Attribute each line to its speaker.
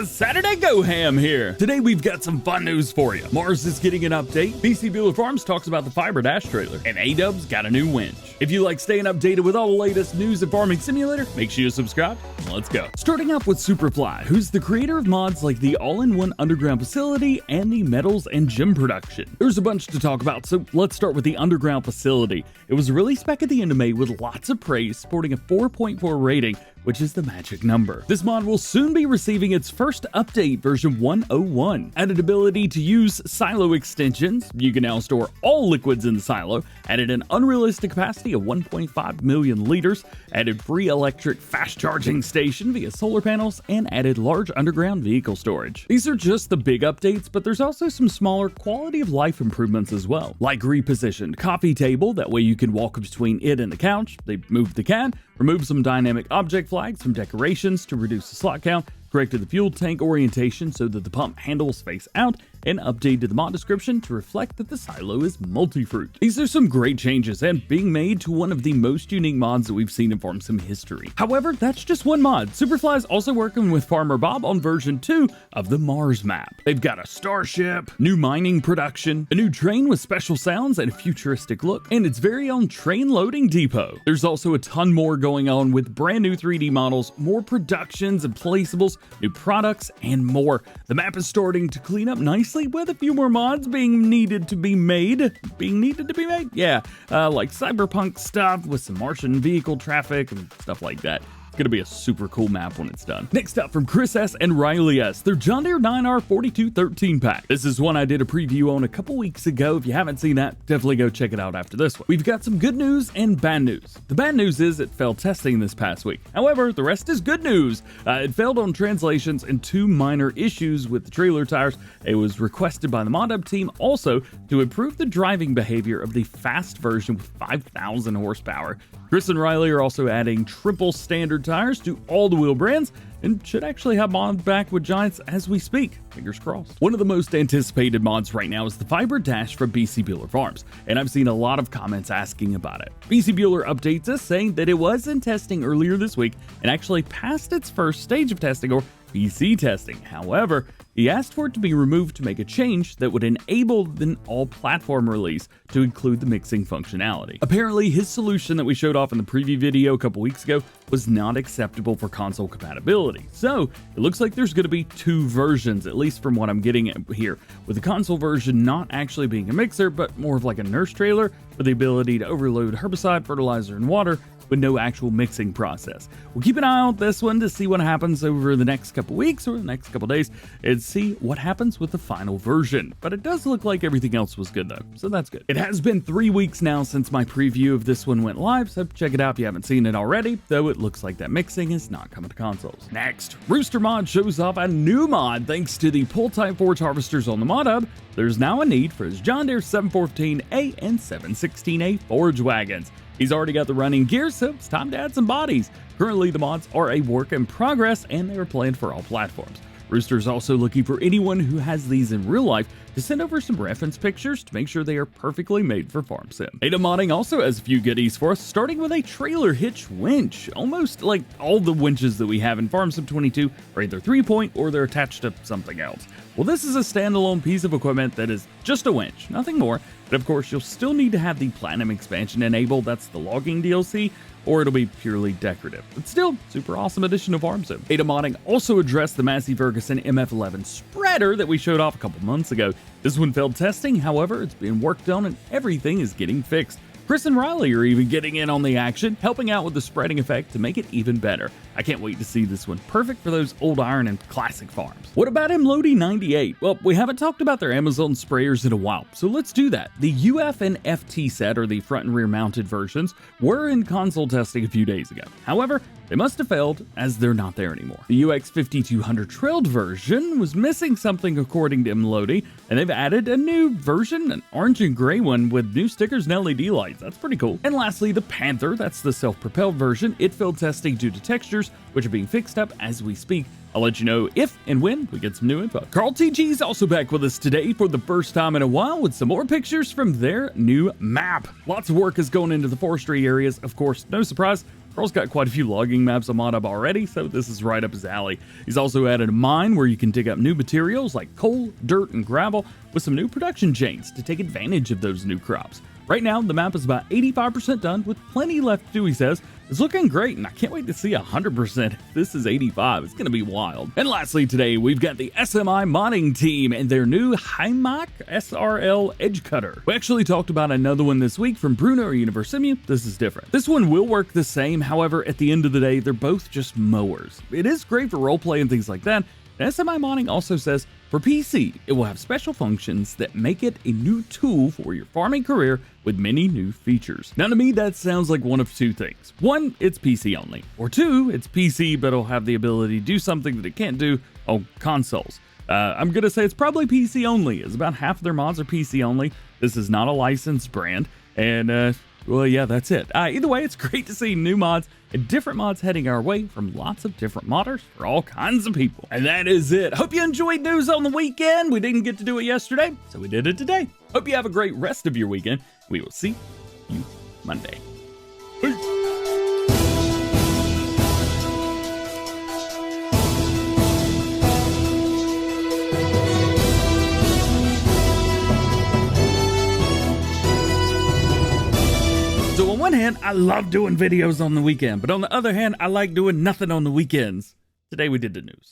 Speaker 1: guys, Saturday DjGoHam here. Today we've got some fun news for you. Mars is getting an update, BC Bueller Farms talks about the Phiber Dash trailer, and A-Dub's got a new winch. If you like staying updated with all the latest news in Farming Simulator, make sure you subscribe. Let's go. Starting off with Superfly, who's the creator of mods like the all-in-one underground facility and the metals and gem production. There's a bunch to talk about, so let's start with the underground facility. It was released back at the end of May with lots of praise, sporting a 4.4 rating, which is the magic number. This mod will soon be receiving its first update, version 101. Added ability to use silo extensions. You can now store all liquids in the silo. Added an unrealistic capacity of 1.5 million liters. Added free electric fast charging station via solar panels, and added large underground vehicle storage. These are just the big updates, but there's also some smaller quality of life improvements as well. Like repositioned coffee table, that way you can walk between it and the couch. They moved the cat, removed some dynamic object flags from decorations to reduce the slot count, corrected the fuel tank orientation so that the pump handles face out, and updated the mod description to reflect that the silo is multi-fruit. These are some great changes and being made to one of the most unique mods that we've seen in Farm Sim history. However, that's just one mod. Superfly is also working with Farmer Bob on version 2 of the Mars map. They've got a starship, new mining production, a new train with special sounds and a futuristic look, and its very own train loading depot. There's also a ton more going on with brand new 3D models, more productions and placeables, new products, and more. The map is starting to clean up nicely with a few more mods being needed to be made. Yeah, like cyberpunk stuff with some Martian vehicle traffic and stuff like that. It's going to be a super cool map when it's done. Next up from Chris S. and Riley S. Their John Deere 9R4213 pack. This is one I did a preview on a couple weeks ago. If you haven't seen that, definitely go check it out after this one. We've got some good news and bad news. The bad news is it failed testing this past week. However, the rest is good news. It failed on translations and two minor issues with the trailer tires. It was requested by the mod-up team also to improve the driving behavior of the fast version with 5,000 horsepower. Chris and Riley are also adding triple standard tires to all the wheel brands and should actually have mods back with Giants as we speak. Fingers crossed. One of the most anticipated mods right now is the Phiber Dash from BC Bueller Farms, and I've seen a lot of comments asking about it. BC Bueller updates us saying that it was in testing earlier this week and actually passed its first stage of testing, or PC testing. However, he asked for it to be removed to make a change that would enable an all-platform release to include the mixing functionality. Apparently, his solution that we showed off in the preview video a couple weeks ago was not acceptable for console compatibility. So, it looks like there's going to be two versions, at least from what I'm getting here, with the console version not actually being a mixer, but more of like a nurse trailer with the ability to overload herbicide, fertilizer, and water, with no actual mixing process. We'll keep an eye on this one to see what happens over the next couple weeks or the next couple days and see what happens with the final version. But it does look like everything else was good though, so that's good. It has been 3 weeks now since my preview of this one went live, so check it out if you haven't seen it already, though it looks like that mixing is not coming to consoles. Next, Rooster Mod shows off a new mod thanks to the pull-type forage harvesters on the mod hub. There's now a need for his John Deere 714A and 716A forage wagons. He's already got the running gear, so it's time to add some bodies. Currently, the mods are a work in progress, and they are planned for all platforms. Rooster is also looking for anyone who has these in real life to send over some reference pictures to make sure they are perfectly made for Farm Sim. Ada Modding also has a few goodies for us, starting with a trailer hitch winch. Almost like all the winches that we have in Farm Sim 22 are either 3-point or they're attached to something else. Well, this is a standalone piece of equipment that is just a winch, nothing more. But of course, you'll still need to have the Platinum expansion enabled, that's the logging DLC, or it'll be purely decorative. But still, super awesome addition to Farm Sim. Ada Modding also addressed the Massey Ferguson MF11 Spreader that we showed off a couple months ago. This one failed testing, however, it's being worked on and everything is getting fixed. Chris and Riley are even getting in on the action, helping out with the spreading effect to make it even better. I can't wait to see this one. Perfect for those old iron and classic farms. What about MF11 Well, we haven't talked about their Amazon sprayers in a while, so let's do that. The UF and FT set, or the front and rear mounted versions, were in console testing a few days ago. However, they must have failed, as they're not there anymore. The UX5200 trailed version was missing something according to MF11, and they've added a new version, an orange and gray one with new stickers and LED lights. That's pretty cool. And lastly, the Panther, that's the self-propelled version. It failed testing due to textures, which are being fixed up as we speak. I'll let you know if and when we get some new info. Carl TG is also back with us today for the first time in a while with some more pictures from their new map. Lots of work is going into the forestry areas. Of course, no surprise, Carl's got quite a few logging maps on ModHub already, so this is right up his alley. He's also added a mine where you can dig up new materials like coal, dirt, and gravel with some new production chains to take advantage of those new crops. Right now, the map is about 85% done, with plenty left to do, he says. It's looking great, and I can't wait to see 100%. This is 85. It's going to be wild. And lastly today, we've got the SMI modding team and their new Hymach SRL edge cutter. We actually talked about another one this week from Bruno or Universimu. This is different. This one will work the same. However, at the end of the day, they're both just mowers. It is great for roleplay and things like that. And SMI modding also says, for PC, it will have special functions that make it a new tool for your farming career with many new features. Now to me, that sounds like one of two things. One, it's PC only. Or two, it's PC, but it'll have the ability to do something that it can't do on consoles. I'm gonna say it's probably PC only, as about half of their mods are PC only. This is not a licensed brand, and well, yeah, that's it. Either way, it's great to see new mods and different mods heading our way from lots of different modders for all kinds of people. And that is it. Hope you enjoyed news on the weekend. We didn't get to do it yesterday, so we did it today. Hope you have a great rest of your weekend. We will see you Monday. Peace. So on one hand, I love doing videos on the weekend, but on the other hand, I like doing nothing on the weekends. Today we did the news.